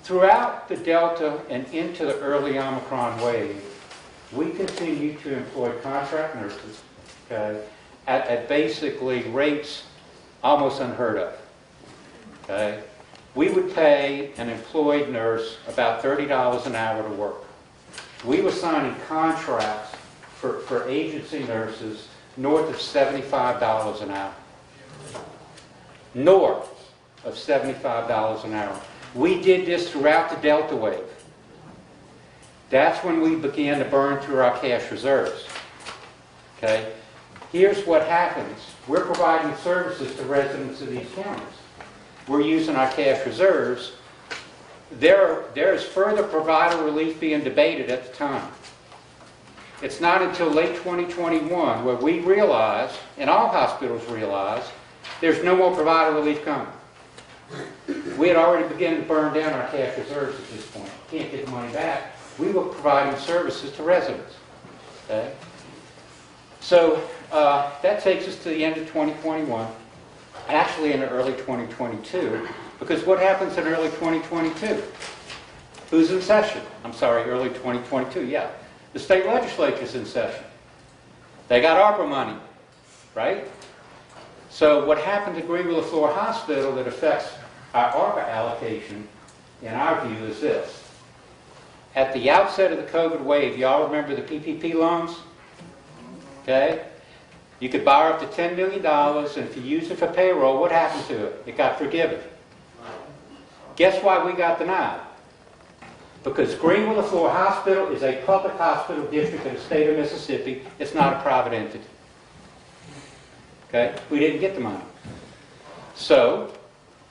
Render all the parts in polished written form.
Throughout the Delta and into the early Omicron wave, we continue to employ contract nurses, okay, at basically rates almost unheard of. Okay? We would pay an employed nurse about $30 an hour to work. We were signing contracts for agency nurses north of $75 an hour. North of $75 an hour. We did this throughout the Delta wave. That's when we began to burn through our cash reserves. Okay? Here's what happens. We're providing services to residents of these counties. We're using our cash reserves. There is further provider relief being debated at the time. It's not until late 2021 where we realize, and all hospitals realize, there's no more provider relief coming. We had already begun to burn down our cash reserves at this point. Can't get the money back. We were providing services to residents. Okay? So that takes us to the end of 2021, actually into early 2022, because what happens in early 2022? Who's in session? I'm sorry, early 2022, yeah. The state legislature's in session. They got ARPA money, right? So what happened to Greenwood-Leflore Hospital that affects our ARPA allocation, in our view, is this. At the outset of the COVID wave, y'all remember the PPP loans? Okay? You could borrow up to $10 million, and if you use it for payroll, what happened to it? It got forgiven. Guess why we got denied? Because Greenwood-Leflore Hospital is a public hospital district in the state of Mississippi. It's not a private entity. Okay? We didn't get the money. So,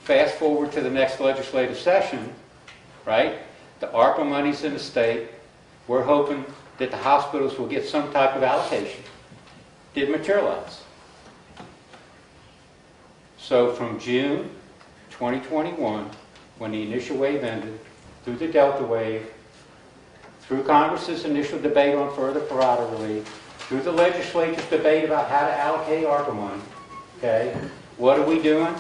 fast forward to the next legislative session, right? The ARPA money's in the state. We're hoping that the hospitals will get some type of allocation. Didn't materialize. So from June 2021, when the initial wave ended, through the Delta wave, through Congress's initial debate on further provider relief, through the legislature's debate about how to allocate ARPA money, okay, what are we doing?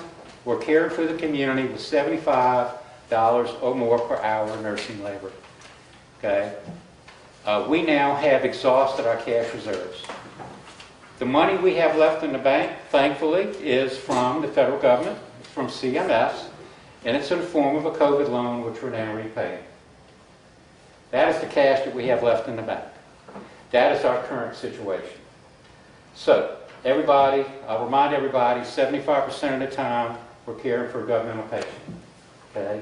We're caring for the community with $75 or more per hour nursing labor. Okay? We now have exhausted our cash reserves. The money we have left in the bank, thankfully, is from the federal government, from CMS, and it's in the form of a COVID loan, which we're now repaying. That is the cash that we have left in the bank. That is our current situation. So, everybody, I'll remind everybody, 75% of the time, we're caring for a governmental patient. Okay?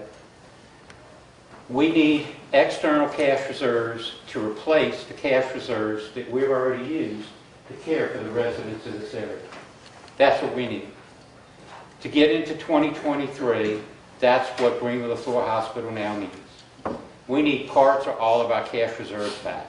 We need external cash reserves to replace the cash reserves that we've already used to care for the residents of this area. That's what we need. To get into 2023, that's what Greenwood-Leflore Hospital now needs. We need parts or all of our cash reserves back.